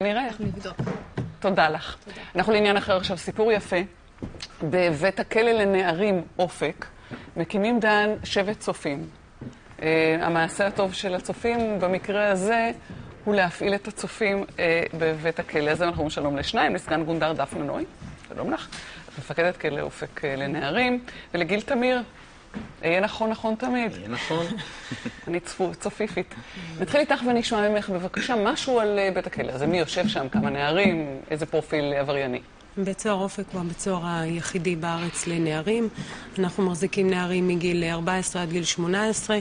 נראה. תודה לך. אנחנו לעניין אחר עכשיו, סיפור יפה. בבית הכלא לנערים אופק, מקימים דן שבט צופים. המעשה הטוב של הצופים במקרה הזה הוא להפעיל את הצופים בבית הכלא. אז אנחנו שלום לשניים, לסגן גונדר דפנה נוי, שלום לך, מפקדת כלא אופק לנערים, ולגיל תמיר, יהיה נכון תמיד. יהיה נכון. אני צופיפית. נתחיל איתך ונשמע ממך בבקשה משהו על בית הכלא. אז מי יושב שם, כמה נערים, איזה פרופיל עברייני? בית סוהר אופק הוא הבית סוהר היחידי בארץ לנערים. אנחנו מחזיקים נערים מגיל 14 עד גיל 18.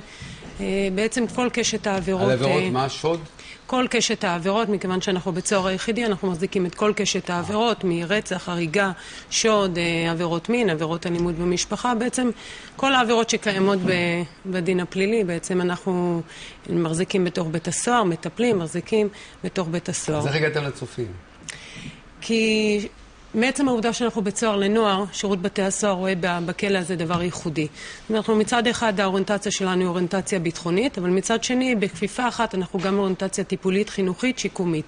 בעצם כל קשת העבירות... על עבירות מה? שוד? כל קשת העבירות, מכיוון שאנחנו בית סוהר היחידי, אנחנו מחזיקים את כל קשת העבירות, מרצח, הריגה, שוד, עבירות מין, עבירות אלימות במשפחה. בעצם כל העבירות שקיימות בדין הפלילי, בעצם אנחנו מחזיקים בתוך בית הסוהר, מטפלים, מחזיקים בתוך בית הסוהר. אז איך הגעתם לצופים? כי מעצם העובדה שאנחנו בית סוהר לנוער, שירות בתי הסוהר רואה בכלא הזה דבר ייחודי. אנחנו מצד אחד האוריינטציה שלנו היא אוריינטציה ביטחונית, אבל מצד שני בכפיפה אחת אנחנו גם אוריינטציה טיפולית, חינוכית, שיקומית.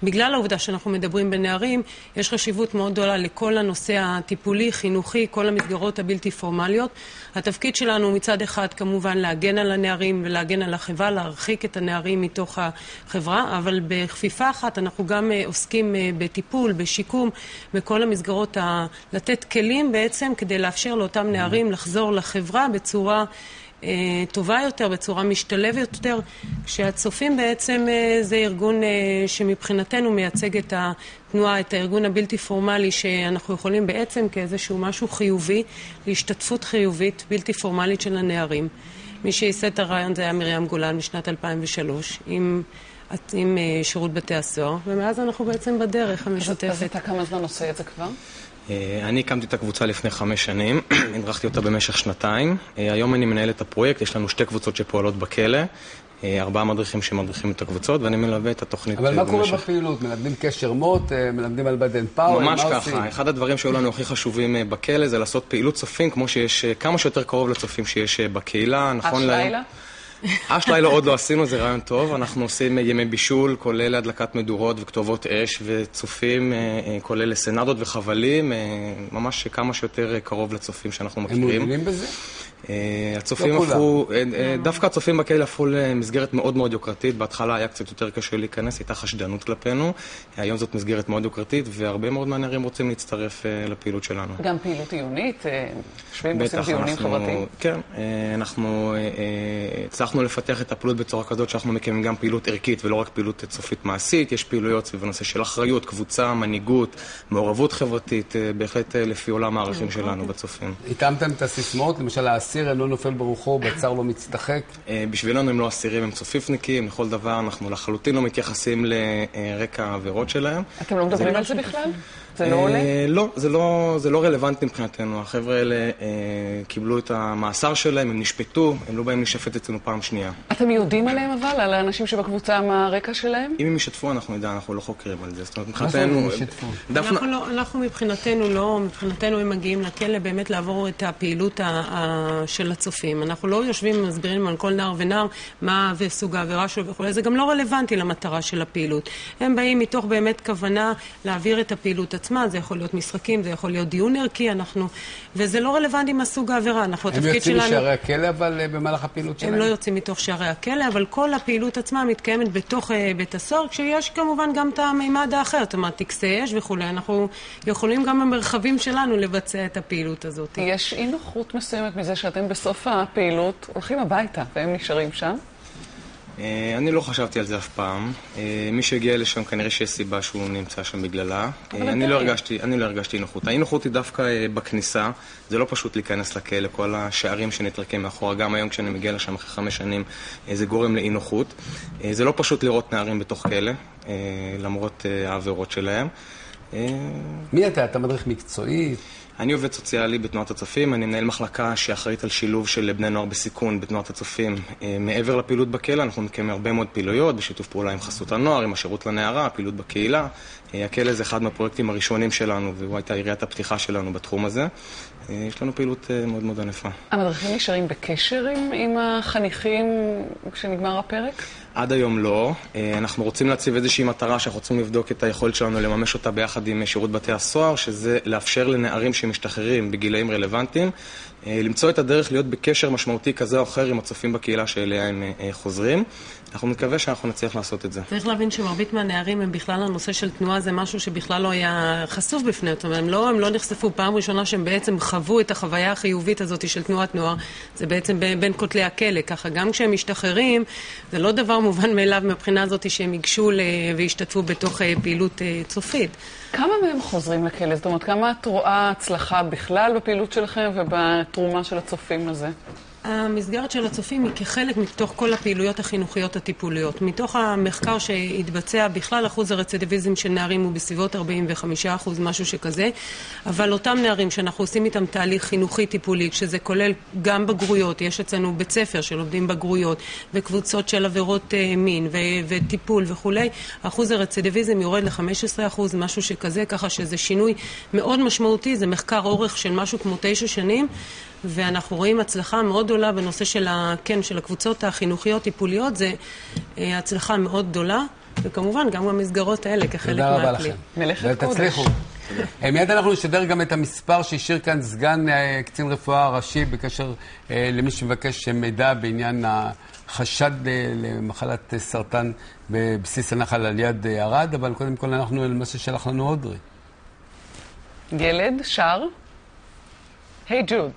בגלל העובדה שאנחנו מדברים בנערים, יש חשיבות מאוד גדולה לכל הנושא הטיפולי, חינוכי, כל המסגרות הבלתי פורמליות. התפקיד שלנו מצד אחד כמובן להגן על הנערים ולהגן על החברה, להרחיק את הנערים מתוך החברה, אבל בכפיפה אחת אנחנו גם עוסקים בטיפול, בשיקום, בכל המסגרות, לתת כלים בעצם כדי לאפשר לאותם נערים לחזור לחברה בצורה טובה יותר, בצורה משתלבת יותר, כשהצופים בעצם זה ארגון שמבחינתנו מייצג את התנועה, את הארגון הבלתי פורמלי, שאנחנו יכולים בעצם כאיזשהו משהו חיובי, להשתתפות חיובית בלתי פורמלית של הנערים. מי שייסד את הרעיון זה היה מרים גולן משנת 2003, עם שירות בתי הסוהר, ומאז אנחנו בעצם בדרך המשותפת. אז אתה כמה זמן עושה את זה כבר? אני הקמתי את הקבוצה לפני 5 שנים, הדרכתי אותה במשך 2 היום אני מנהל את הפרויקט, יש לנו 2 קבוצות שפועלות בכלא, 4 מדריכים שמדריכים את הקבוצות, ואני מלווה את התוכנית אבל מה קורה בפעילות? מלמדים קשר מוט, מלמדים על בדן פאוור, ממש ככה, אחד הדברים שהיו לנו הכי חשובים בכלא זה לעשות פעילות צופים, כמו שיש כמה שיותר קרוב לצופים שיש בקהילה, נכון לילה? לילה עוד לא עשינו, זה רעיון טוב. אנחנו עושים ימי בישול, כולל הדלקת מדורות וכתובות אש, וצופים, כולל סנדות וחבלים, ממש כמה שיותר קרוב לצופים שאנחנו מכירים. הם מעוניינים בזה? הצופים הפכו, דווקא הצופים בכלא הפכו למסגרת מאוד מאוד יוקרתית. בהתחלה היה קצת יותר קשה להיכנס, הייתה חשדנות כלפינו. היום זאת מסגרת מאוד יוקרתית, והרבה מאוד מהנערים רוצים להצטרף לפעילות שלנו. גם פעילות עיונית, יושבים ועושים דיונים חברתיים? כן, אנחנו הצלחנו לפתח את הפעילות בצורה כזאת שאנחנו מקיימים גם פעילות ערכית ולא רק פעילות צופית מעשית. יש פעילויות סביב הנושא של אחריות, קבוצה, מנהיגות, מעורבות חברתית, בהחלט לפי עולם הערכים שלנו בצופים. התאמתם את הסיסמאות, למשל האסיר לא נופל ברוחו, בצר לא מצטחק? בשבילנו הם לא אסירים, הם צופיפניקים, לכל דבר אנחנו לחלוטין לא מתייחסים לרקע העבירות שלהם. אתם לא מדברים על זה בכלל? זה לא עולה? לא, זה לא רלוונטי מבחינתנו. החבר'ה האלה קיבלו את המאסר שלהם, הם נשפטו, הם לא באים להישפט אצלנו פעם שנייה. אתם יודעים עליהם אבל, על האנשים שבקבוצה מה הרקע שלהם? אם הם ישתפו אנחנו נדע, אנחנו לא חוקרים על זה. זאת אומרת, מבחינתנו... אנחנו מבחינתנו לא, מבחינתנו הם מגיעים לכלא באמת לעבור את הפעילות של הצופים. אנחנו לא יושבים ומסבירים על כל נער ונער מה וסוג העבירה שלו וכו'. זה גם לא רלוונטי למטרה של הפעילות. הם באים מתוך באמת כוונה להעביר את הפעילות עצמה, זה יכול להיות משחקים, זה יכול להיות דיון ערכי, וזה לא רלוונטי מהסוג העבירה. הם יוצאים משערי הכלא, אבל במהלך הפעילות שלהם? הם לא יוצאים מתוך שערי הכלא, אבל כל הפעילות עצמה מתקיימת בתוך בית הסוהר, כשיש כמובן גם את המימד האחר, זאת אומרת, טקסי אש וכו'. אנחנו יכולים גם במרחבים שלנו לבצע את הפעילות הזאת. יש אי נוחות מסוימת מזה שאתם בסוף הפעילות הולכים הביתה, והם נשארים שם? אני לא חשבתי על זה אף פעם. מי שהגיע לשם כנראה שיש סיבה שהוא נמצא שם בגללה. אני לא הרגשתי נוחות. האי-נוחות היא דווקא בכניסה. זה לא פשוט להיכנס לכלא, כל השערים שנטרקים מאחורה. גם היום כשאני מגיע לשם אחרי 5 שנים, זה גורם לאי-נוחות. זה לא פשוט לראות נערים בתוך כלא, למרות העבירות שלהם. מי אתה? אתה מדריך מקצועי? אני עובד סוציאלי בתנועת הצופים, אני מנהל מחלקה שאחראית על שילוב של בני נוער בסיכון בתנועת הצופים. מעבר לפעילות בכלא, אנחנו מקיימים הרבה מאוד פעילויות, בשיתוף פעולה עם חסות הנוער, עם השירות לנערה, פעילות בקהילה. הכלא זה אחד מהפרויקטים הראשונים שלנו, והוא הייתה יריית הפתיחה שלנו בתחום הזה. יש לנו פעילות מאוד מאוד ענפה. המדריכים נשארים בקשר עם החניכים כשנגמר הפרק? עד היום לא. אנחנו רוצים להציב איזושהי מטרה שאנחנו רוצים לבדוק את היכולת שלנו לממש אותה ביחד עם שירות בתי הסוהר, שזה לאפשר לנערים שמשתחררים בגילאים רלוונטיים, למצוא את הדרך להיות בקשר משמעותי כזה או אחר עם הצופים בקהילה שאליה הם חוזרים. אנחנו מקווה שאנחנו נצליח לעשות את זה. צריך להבין שמרבית מהנערים הם בכלל הנושא של תנועה, זה משהו שבכלל לא היה חשוף בפני אותם. הם לא נחשפו פעם ראשונה שהם בעצם חוו את החוויה החיובית הזאת של תנועת נוער. זה בעצם בין כותלי הכלא. ככה גם כשהם משתחררים, זה לא דבר מובן מאליו מבחינה הזאת שהם ייגשו והשתתפו בתוך פעילות צופית. כמה מהם חוזרים לכלא? זאת אומרת, כמה את רואה הצלחה בכלל בפעילות שלכם ובתרומה של הצופים לזה? המסגרת של הצופים היא כחלק מתוך כל הפעילויות החינוכיות הטיפוליות. מתוך המחקר שהתבצע בכלל אחוז הרצידיביזם של נערים הוא בסביבות 45%, משהו שכזה, אבל אותם נערים שאנחנו עושים איתם תהליך חינוכי טיפולי, שזה כולל גם בגרויות, יש אצלנו בית ספר של עובדים בגרויות, וקבוצות של עבירות מין וטיפול וכולי, אחוז הרצידיביזם יורד ל-15%, משהו שכזה, ככה שזה שינוי מאוד משמעותי, זה מחקר אורך של משהו כמו 9 שנים, ואנחנו רואים הצלחה מאוד גדולה בנושא של הקבוצות החינוכיות טיפוליות, זה הצלחה מאוד גדולה, וכמובן גם במסגרות האלה כחלק מהכלי. תודה רבה לכם. מלאכת קודש. ותצליחו. מיד אנחנו נשדר גם את המספר שהשאיר כאן סגן קצין רפואה ראשי בקשר למי שמבקש מידע בעניין החשד למחלת סרטן בבסיס הנחל על יד ערד, אבל קודם כל אנחנו למעשה שלח לנו אודרי. ילד שר, היי ג'וד.